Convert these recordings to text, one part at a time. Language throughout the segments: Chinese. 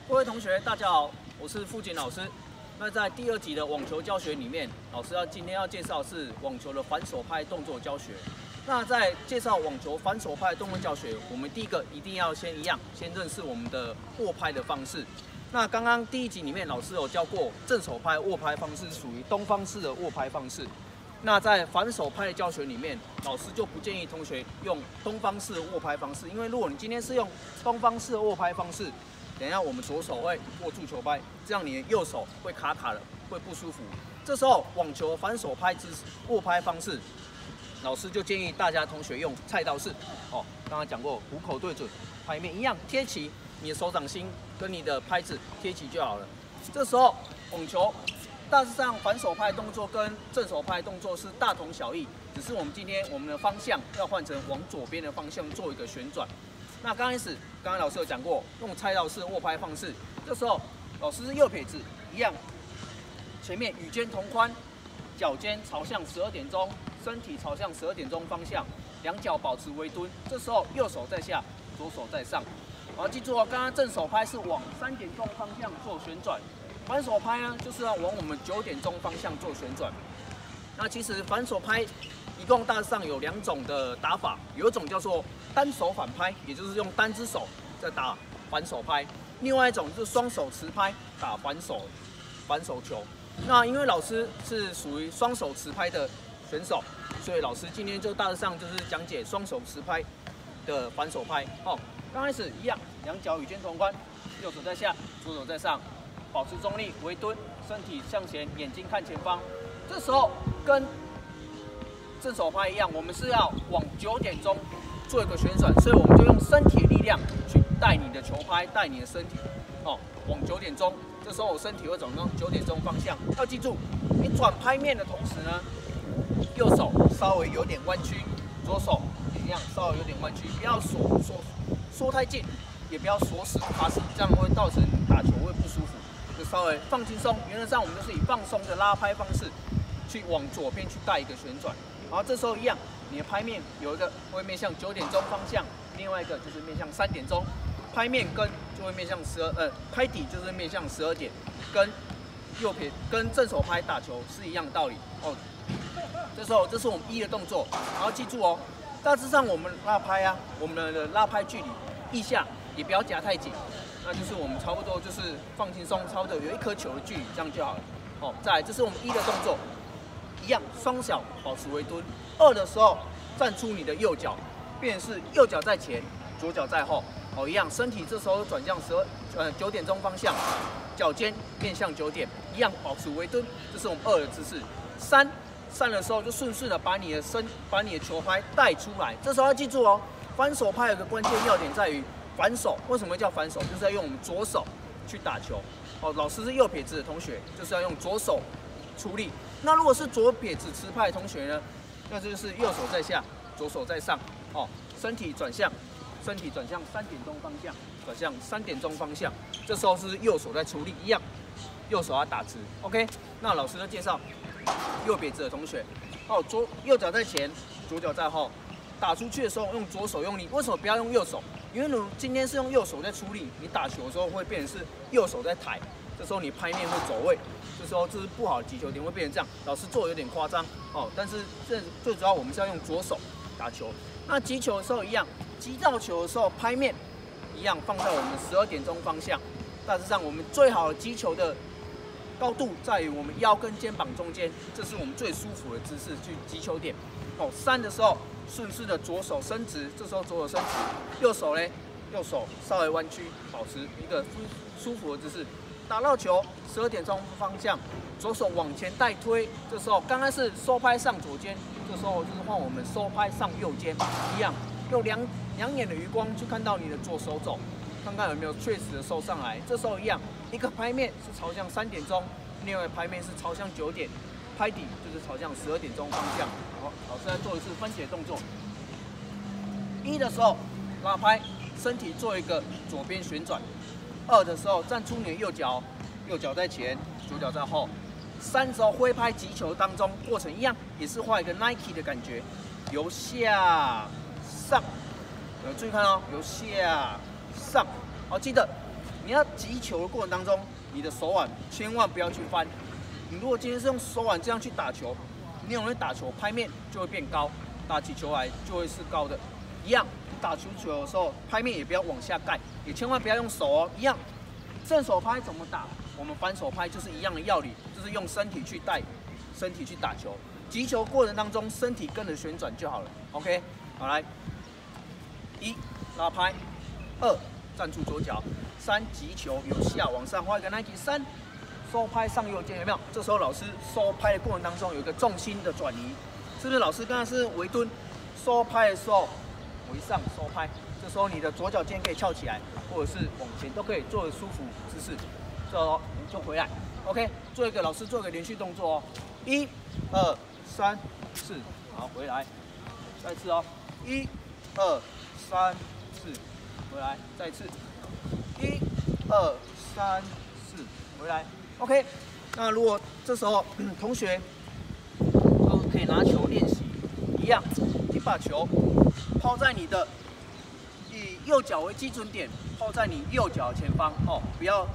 各位同学，大家好，我是傅锦老师。那在第2集的网球教学里面，老师今天要介绍是网球的反手拍动作教学。那在介绍网球反手拍动作教学，我们第一个一定要先认识我们的握拍的方式。那刚刚第1集里面，老师有教过正手拍握拍方式属于东方式的握拍方式。那在反手拍的教学里面，老师就不建议同学用东方式的握拍方式，因为如果你今天是用东方式的握拍方式，等一下我们左手会握住球拍，这样你的右手会卡卡的，会不舒服。这时候网球反手拍握拍方式，老师就建议大家同学用菜刀式。刚刚讲过，虎口对准，拍面一样贴齐，你的手掌心跟你的拍子贴齐就好了。这时候网球大致上反手拍动作跟正手拍动作是大同小异，只是我们今天我们的方向要换成往左边的方向做一个旋转。那刚刚老师有讲过，用菜刀式握拍方式，这时候老师是右撇子，一样，前面与肩同宽，脚尖朝向12点钟，身体朝向12点钟方向，两脚保持微蹲。这时候右手在下，左手在上。好，记住哦，刚刚正手拍是往3点钟方向做旋转，反手拍呢就是要往我们9点钟方向做旋转。那其实反手拍一共大致上有2种的打法，有一种叫做单手反拍，也就是用单只手在打反手拍；另外一种是双手持拍打反手球。那因为老师是属于双手持拍的选手，所以老师今天就大致上就是讲解双手持拍的反手拍。刚开始一样，两脚与肩同宽，右手在下，左手在上，保持中立，微蹲，身体向前，眼睛看前方。这时候跟正手拍一样，我们是要往9点钟做一个旋转，所以我们就用身体的力量去带你的球拍，带你的身体，往9点钟。这时候我身体会转到9点钟方向。要记住，你转拍面的同时呢，右手稍微有点弯曲，左手也一样稍微有点弯曲，不要缩太近，也不要锁死卡死，这样会造成打球会不舒服。就稍微放轻松，原则上我们就是以放松的拉拍方式去往左边去带一个旋转。然后这时候一样，你的拍面有一个会面向9点钟方向，另外一个就是面向3点钟。拍面就会面向拍底就是面向12点，跟正手拍打球是一样的道理哦。这时候这是我们1的动作，然后记住哦，大致上我们拉拍啊，我们的拉拍距离腋下也不要夹太紧，那就是我们差不多就是放轻松，差不多有1颗球的距离，这样就好了。再来，这是我们1的动作。一样，双脚保持微蹲。2的时候，站出你的右脚，变成是右脚在前，左脚在后。一样，身体这时候转向9点钟方向，脚尖面向9点，一样保持微蹲。这是我们2的姿势。3的时候就顺势的把你的球拍带出来。这时候要记住哦，反手拍有个关键要点在于反手。为什么叫反手？就是要用我们左手去打球。老师是右撇子的同学，就是要用左手出力。那如果是左撇子持拍的同学呢，那就是右手在下，左手在上，身体转向3点钟方向，转向3点钟方向。这时候是右手在出力，一样，右手要打直。OK， 那老师就介绍右撇子的同学，右脚在前，左脚在后，打出去的时候用左手用力。为什么不要用右手？因为你今天是用右手在出力，你打球的时候会变成是右手在抬。这时候你拍面会走位，这时候这是不好的击球点，会变成这样。老师做的有点夸张但是最主要我们是要用左手打球。那击球的时候一样，击到球的时候拍面一样放在我们12点钟方向。大致上我们最好的击球的高度在于我们腰跟肩膀中间，这是我们最舒服的姿势去击球点。3的时候顺势的左手伸直，这时候左手伸直，右手稍微弯曲，保持一个舒服的姿势。打到球12点钟方向，左手往前带推。这时候刚刚是收拍上左肩，这时候就是换我们收拍上右肩，一样用两眼的余光去看到你的左手肘，看看有没有确实的收上来。这时候一样，一个拍面是朝向3点钟，另外拍面是朝向9点，拍底就是朝向12点钟方向。好，老师来做一次分解动作。1的时候拉拍，身体做一个左边旋转。2的时候站出你的右脚，右脚在前，左脚在后。3的时候挥拍击球当中，过程一样，也是画一个 Nike 的感觉，由下上，注意看哦，由下上。好，记得你要击球的过程当中，你的手腕千万不要去翻。你如果今天是用手腕这样去打球，你很容易打球拍面就会变高，打起球来就会是高的。一样，打出球的时候拍面也不要往下盖，也千万不要用手哦。一样，正手拍怎么打？我们反手拍就是一样的要领，就是用身体去带，身体去打球。击球过程当中，身体跟着旋转就好了。OK， 好来，1拉拍，2站出左脚，3击球由下往上画一个 Nike， 3收拍上右肩，有没有？这时候老师收拍的过程当中有一个重心的转移，是不是？老师刚才是微蹲，收拍的时候微上收拍，这时候你的左脚尖可以翘起来，或者是往前都可以做的舒服姿势。这时候你就回来 ，OK， 做一个老师做一个连续动作哦，1、2、3、4，好，回来，再次哦，1、2、3、4，回来，再一次，1、2、3、4，回来 ，OK。那如果这时候同学都可以拿球练习，一样，你把球抛在你的以右脚为基准点，抛在你右脚前方哦，不要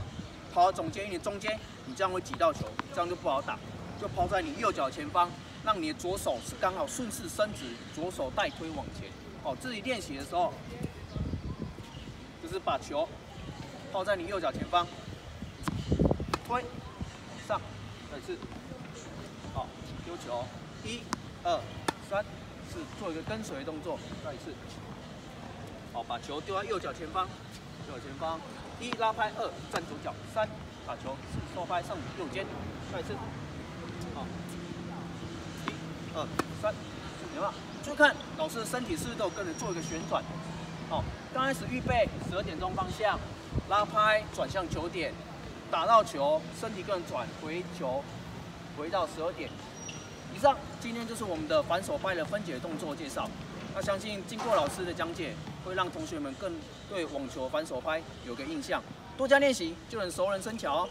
抛到中间，因为中间你这样会挤到球，这样就不好打，就抛在你右脚前方。让你的左手是刚好顺势伸直，左手带推往前。哦，自己练习的时候，就是把球抛在你右脚前方，推上，再次，好，丢球，1、2、3、4，做一个跟随的动作，再一次，好，把球丢在右脚前方，右脚前方，1拉拍，2站左脚，3打球，4收拍上右肩，再一次，好。1、2、3，有没有？注意看老师的身体是不是都有跟着做一个旋转？好，刚开始预备12点钟方向，拉拍转向球点，打到球，身体跟着转回球，回到12点。以上今天就是我们的反手拍的分解动作介绍。那相信经过老师的讲解，会让同学们更对网球反手拍有个印象，多加练习就能熟能生巧哦。